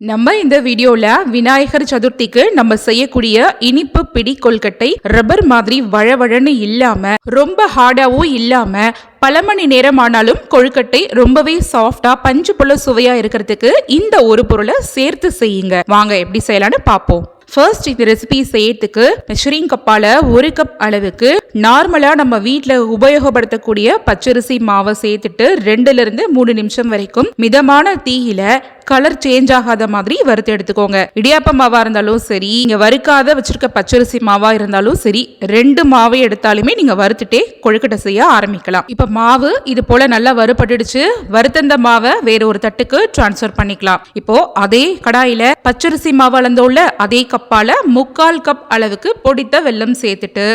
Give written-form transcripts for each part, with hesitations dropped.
நம்ம இந்த வீடியோல விநாயகர் சதுர்த்திக்கு நம்ம செய்யக்கூடிய இனிப்பு பிடி கொழுக்கட்டை ரப்பர் மாதிரி வழவழன்னு இல்லாம ரொம்ப ஹார்டாவும் இல்லாம பல மணி நேரம் ஆனாலும் கொழுக்கட்டை ரொம்பவே சாஃப்டா பஞ்சு போல சுவையா இருக்கிறதுக்கு இந்த ஒரு பொருளை சேர்த்து செய்யுங்க. வாங்க எப்படி செய்யலாம்னு பார்ப்போம். ஃபர்ஸ்ட் இந்த ரெசிபி செய்யறதுக்கு மெஷரிங் கப்பால 1 கப் அளவுக்கு நார்மலா நம்ம வீட்டில் உபயோகப்படுத்தக்கூடிய பச்சரிசி மாவை சேர்த்துட்டு 2ல இருந்து 3 நிமிஷம் வரைக்கும் மிதமான தீயில கலர் சேஞ்ச் ஆகாத மாதிரி வறுத்து எடுத்துக்கோங்க. இடியாப்ப மாவா இருந்தாலும் சரி, நீங்க வறுக்காத வச்சிருக்க பச்சரிசி மாவா இருந்தாலும் சரி, 2 மாவை எடுத்தாலுமே நீங்க வறுத்துட்டே கொழுக்கட்டை செய்ய ஆரம்பிக்கலாம். இப்ப மாவு இது போல நல்லா வறுபட்டுடுச்சு. வறுத்தந்த மாவை வேற ஒரு தட்டுக்கு டிரான்ஸ்ஃபர் பண்ணிக்கலாம். இப்போ அதே கடாயில பச்சரிசி மாவு அளந்தோல அதே கப்பால 3/4 கப் அளவுக்கு பொடித்த வெல்லம் சேர்த்துட்டு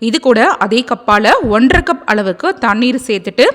இது கூட அதே கப்பால 1.5 கப் அளவுக்கு தண்ணீர் சேர்த்துட்டு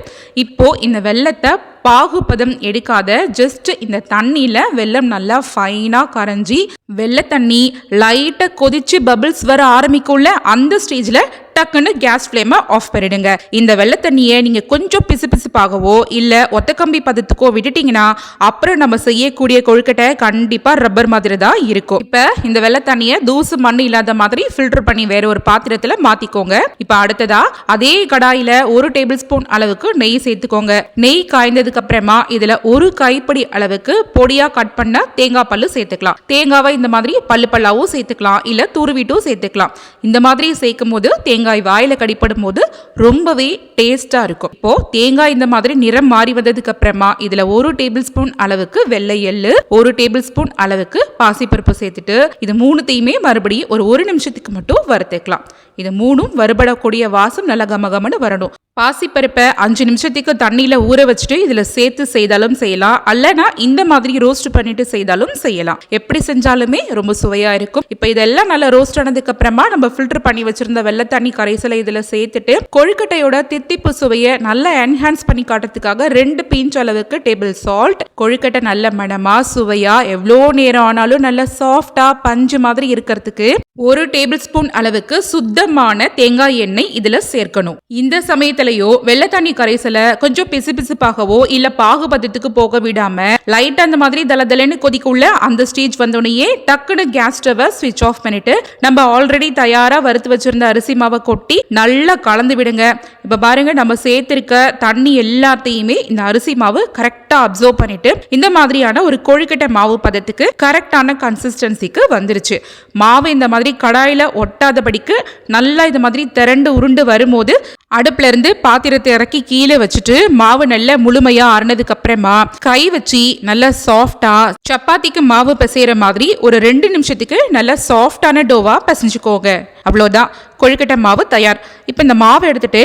இப்போ இந்த வெல்லத்தை பாகுபதம் எடுக்காத ஜஸ்ட் இந்த தண்ணியில வெல்லம் நல்லா ஃபைனா கரைஞ்சி வெள்ளை தண்ணி லைட்டா கொதிச்சு பபிள்ஸ் வர ஆரம்பிக்குள்ள அந்த ஸ்டேஜ்ல டக்குன்னு கேஸ் ஃப்ளேமை ஆஃப் பண்ணிடுங்க. இந்த வெள்ளை தண்ணியை நீங்க கொஞ்சம் பிசுபிசுப்பாகவோ இல்ல ஒத்த கம்பி பதத்துக்கோ விட்டுட்டீங்கன்னா அப்புறம் நம்ம செய்யக்கூடிய கொழுக்கட்டை கண்டிப்பா ரப்பர் மாதிரி தான் இருக்கும். இப்ப இந்த வெள்ளை தண்ணியை தூசு மண் இல்லாத மாதிரி ஃபில்டர் பண்ணி வேற ஒரு பாத்திரத்துல மாத்திக்கோங்க. இப்ப அடுத்ததா அதே கடாயில 1 டேபிள் ஸ்பூன் அளவுக்கு நெய் சேர்த்துக்கோங்க. நெய் காய்ந்ததுக்கு அப்புறமா இதுல 1 கைப்பிடி அளவுக்கு பொடியா கட் பண்ண தேங்காய் பல்லு சேர்த்துக்கலாம். தேங்காவை இந்த மாதிரி பல்லு பல்லாவும் சேர்த்துக்கலாம், இல்ல துருவிட்டும் சேர்த்துக்கலாம். இந்த மாதிரி சேர்க்கும் போது தேங்காய் வாயில கடிப்படும் போது ரொம்பவே டேஸ்டா இருக்கும். இப்போ தேங்காய் இந்த மாதிரி நிறம் மாறி வந்ததுக்கு அப்புறமா இதுல 1 டேபிள் ஸ்பூன் அளவுக்கு வெள்ளை எள்ளு, 1 டேபிள் ஸ்பூன் அளவுக்கு பாசிப்பருப்பு சேர்த்துட்டு இது 3த்தையுமே மறுபடியும் ஒரு 1 நிமிஷத்துக்கு மட்டும் வறுத்துக்கலாம். இது 3ம் வறுபடக்கூடிய வாசம் நல்ல கமகமன்னு வரணும். பாசிப்பருப்பை 5 நிமிஷத்துக்கு தண்ணியில ஊற வச்சுட்டு இதுல சேர்த்து செய்தாலும் செய்யலாம், அல்லனா இந்த மாதிரி ரோஸ்ட் பண்ணிட்டு செய்தாலும் செய்யலாம். எப்படி செஞ்சாலுமே ரொம்ப சுவையா இருக்கும். இப்ப இதெல்லாம் நல்லா ரோஸ்ட் ஆனதுக்கு அப்புறமா நம்ம ஃபில்டர் பண்ணி வச்சிருந்த வெள்ளை தண்ணி கரைசலை இதுல சேர்த்துட்டு கொழுக்கட்டையோட தித்திப்பு சுவையை நல்லா என்ஹான்ஸ் பண்ணி காட்டுறதுக்காக 2 பிஞ்ச் அளவுக்கு டேபிள் சால்ட். கொழுக்கட்டை நல்ல மணமா சுவையா எவ்வளோ நேரம் ஆனாலும் நல்ல சாஃப்டா பஞ்சு மாதிரி இருக்கிறதுக்கு 1 டேபிள் ஸ்பூன் அளவுக்கு சுத்தமான தேங்காய் எண்ணெய் இதுல சேர்க்கணும். இந்த சமயத்திலயோ வெள்ளை தண்ணி கரைசலை கொஞ்சம் பிசுபிசுப்பாகவோ இல்ல பாகுபதத்துக்கு போக விடாம லைட்டா அந்த மாதிரி தலதலன்னு கொதிக்குள்ள அந்த ஸ்டேஜ் வந்தோடனே டக்குன்னு கேஸ் ஸ்டவை ஸ்விட்ச் ஆஃப் பண்ணிட்டு நம்ம ஆல்ரெடி தயாரா வறுத்து வச்சிருந்த அரிசி மாவை கொட்டி நல்லா கலந்து விடுங்க. இப்ப பாருங்க, நம்ம சேர்த்திருக்க தண்ணி எல்லாத்தையுமே இந்த அரிசி மாவு கரெக்டா அப்சர்வ் பண்ணிட்டு இந்த மாதிரியான ஒரு கொழுக்கட்டை மாவு பதத்துக்கு கரெக்டான கன்சிஸ்டன்சிக்கு வந்துருச்சு. மாவு இந்த மாதிரி கடாயில ஒட்டாதபடிக்கு நல்லா இது மாதிரி திரண்டு உருண்டு வரும்போது அடுப்புல இருந்து பாத்திரத்தை இறக்கி கீழே வச்சுட்டு மாவு நல்ல முழுமையா ஆறுனதுக்கு அப்புறமா கை வச்சு நல்லா சாஃப்டா சப்பாத்திக்கு மாவு பிசைற மாதிரி ஒரு 2 நிமிஷத்துக்கு நல்லா சாஃப்டான டோவா பிசைஞ்சுக்கோங்க. அவ்வளோதான், கொழுக்கட்டை மாவு தயார். இப்போ இந்த மாவை எடுத்துட்டு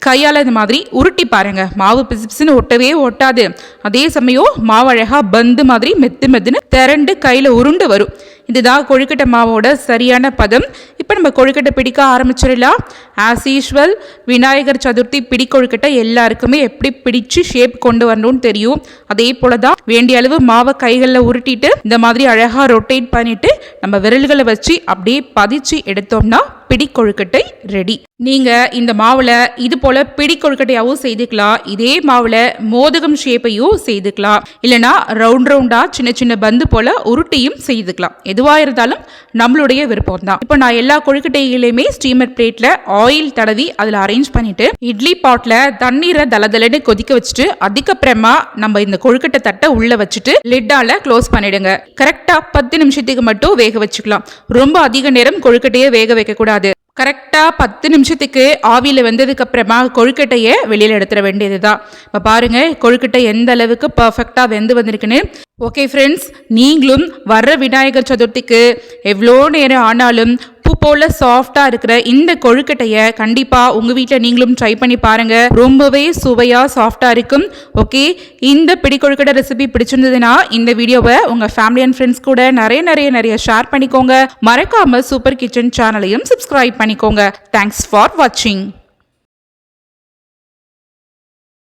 கையால் இந்த மாதிரி உருட்டி பாருங்க. மாவு பிசுன்னு ஒட்டவே ஒட்டாது. அதே சமயம் மாவு அழகா பந்து மாதிரி மெத்துன்னு திரண்டு கையில் உருண்டு வரும். இதுதான் கொழுக்கட்டை மாவோட சரியான பதம். இப்போ நம்ம கொழுக்கட்டை பிடிக்க ஆரம்பிச்சிடலாம். ஆஸ் யூஷுவல் விநாயகர் சதுர்த்தி பிடி கொழுக்கட்டை எல்லாருக்குமே எப்படி பிடிச்சு ஷேப் கொண்டு வரணும்னு தெரியும். அதே போல தான் வேண்டிய அளவு மாவை கைகளில் உருட்டிட்டு இந்த மாதிரி அழகாக ரொட்டேட் பண்ணிட்டு நம்ம விரல்களை வச்சு அப்படியே பதிச்சு எடுத்தோம்னா பிடி கொழுக்கட்டை ரெடி. நீங்க இந்த மாவுல இது போல பிடி கொழுக்கட்டையாவும் செய்துக்கலாம், இதே மாவுல மோதகம் ஷேப்பையும் செய்துக்கலாம், இல்லைன்னா ரவுண்டா சின்ன சின்ன பந்து போல உருட்டியும் செய்துக்கலாம். எதுவா இருந்தாலும் நம்மளுடைய விருப்பம் தான். இப்போ நான் எல்லா கொழுக்கட்டைகளையுமே ஸ்டீமர் பிளேட்ல ஆயில் தடவி அதுல அரேஞ்ச் பண்ணிட்டு இட்லி பாட்ல தண்ணீரை தலதலன்னு கொதிக்க வச்சுட்டு அதுக்கப்புறமா நம்ம இந்த கொழுக்கட்டை தட்டை உள்ள வச்சுட்டு லிட்டால க்ளோஸ் பண்ணிடுங்க. கரெக்டா 10 நிமிஷத்துக்கு மட்டும் வேக வச்சுக்கலாம். ரொம்ப அதிக நேரம் கொழுக்கட்டையை வேக வைக்க கூடாது. கரெக்டா 10 நிமிஷத்துக்கு ஆவியில வந்ததுக்கு அப்புறமா கொழுக்கட்டையை வெளியில எடுத்துட வேண்டியதுதான். இப்ப பாருங்க கொழுக்கட்டை எந்த அளவுக்கு பர்ஃபெக்டா வெந்து வந்திருக்குன்னு. ஓகே ஃப்ரெண்ட்ஸ், நீங்களும் வர்ற விநாயகர் சதுர்த்திக்கு எவ்வளோ நேரம் ஆனாலும் பூ போல சாஃப்டா இருக்கிற இந்த கொழுக்கட்டையை கண்டிப்பா உங்க வீட்டில் நீங்களும் ட்ரை பண்ணி பாருங்க. ரொம்பவே சுவையா சாஃப்டா இருக்கும். ஓகே, இந்த பிடி கொழுக்கட்டை ரெசிபி பிடிச்சிருந்ததுன்னா இந்த வீடியோவை உங்க ஃபேமிலி அண்ட் ஃப்ரெண்ட்ஸ் கூட நிறைய ஷேர் பண்ணிக்கோங்க. மறக்காம சூப்பர் கிச்சன் சேனலையும் சப்ஸ்கிரைப் பண்ணிக்கோங்க. தேங்க்ஸ் ஃபார் வாட்சிங்.